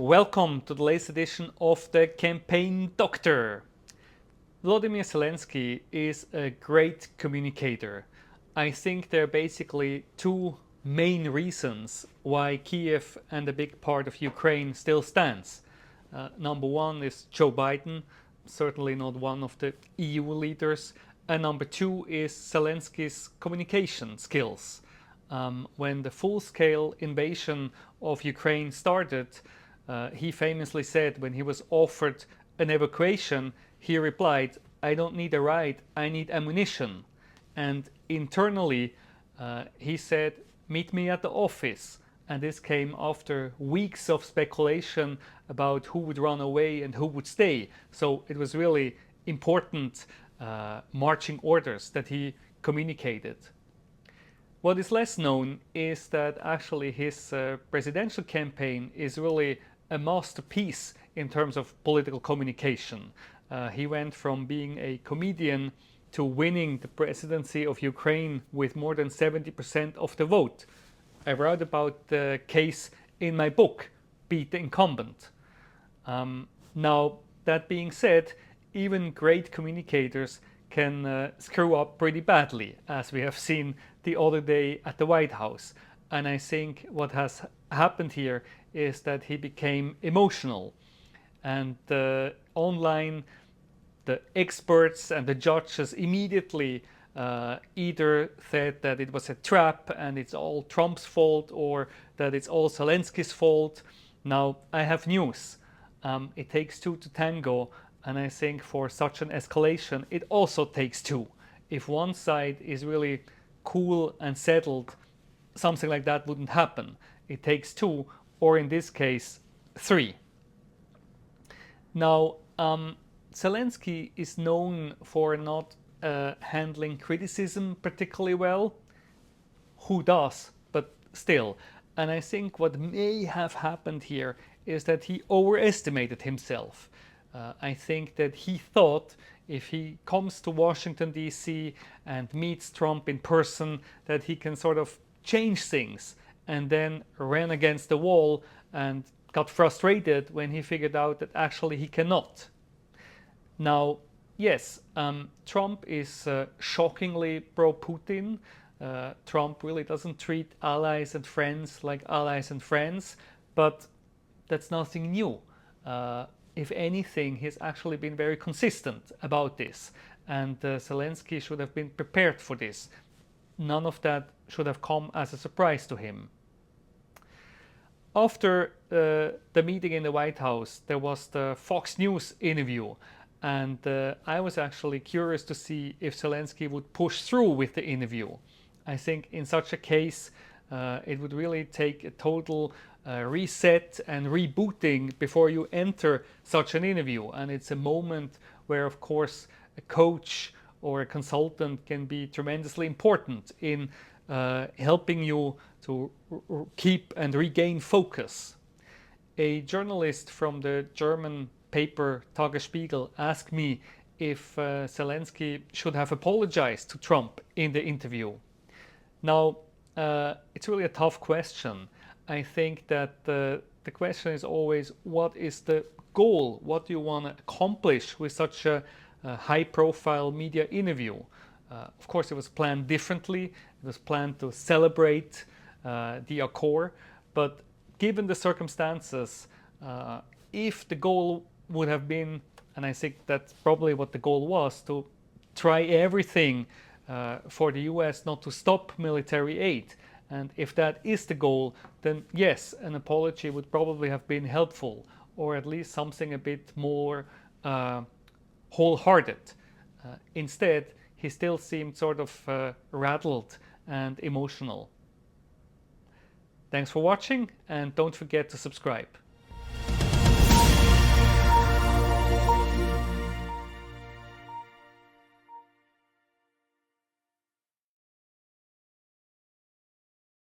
Welcome to the latest edition of the Campaign Doctor. Volodymyr Zelensky is a great communicator. I think there are basically two main reasons why Kiev and a big part of Ukraine still stands. Number one is Joe Biden, certainly not one of the EU leaders. And number two is Zelensky's communication skills. When the full-scale invasion of Ukraine started, he famously said when he was offered an evacuation, he replied, "I don't need a ride, I need ammunition." And internally, he said, "Meet me at the office." And this came after weeks of speculation about who would run away and who would stay. So it was really important marching orders that he communicated. What is less known is that actually his presidential campaign is really a masterpiece in terms of political communication. He went from being a comedian to winning the presidency of Ukraine with more than 70% of the vote. I wrote about the case in my book, Beat the Incumbent. Now, that being said, even great communicators can screw up pretty badly, as we have seen the other day at the White House. And I think what has happened here is that he became emotional. And online, the experts and the judges immediately either said that it was a trap and it's all Trump's fault, or that it's all Zelensky's fault. Now, I have news. It takes two to tango. And I think for such an escalation, it also takes two. If one side is really cool and settled, something like that wouldn't happen. It takes two, or in this case, three. Now, Zelensky is known for not handling criticism particularly well. Who does? But still. And I think what may have happened here is that he overestimated himself. I think that he thought if he comes to Washington, D.C. and meets Trump in person, that he can sort of change things, and then ran against the wall and got frustrated when he figured out that actually he cannot. Now, yes, Trump is shockingly pro-Putin. Trump really doesn't treat allies and friends like allies and friends, but that's nothing new. If anything, he's actually been very consistent about this, and Zelensky should have been prepared for this. None of that should have come as a surprise to him. After the meeting in the White House, there was the Fox News interview, and I was actually curious to see if Zelensky would push through with the interview. I think in such a case, it would really take a total reset and rebooting before you enter such an interview. And it's a moment where, of course, a coach or a consultant can be tremendously important in helping you to keep and regain focus. A journalist from the German paper Tagesspiegel asked me if Zelensky should have apologized to Trump in the interview. Now, it's really a tough question. I think that the question is always, what is the goal? What do you want to accomplish with such a high-profile media interview? Of course, it was planned differently. It was planned to celebrate the accord. But given the circumstances, if the goal would have been, and I think that's probably what the goal was, to try everything for the US not to stop military aid, and if that is the goal, then yes, an apology would probably have been helpful, or at least something a bit more wholehearted. Instead, he still seemed sort of rattled and emotional. Thanks for watching, and don't forget to subscribe.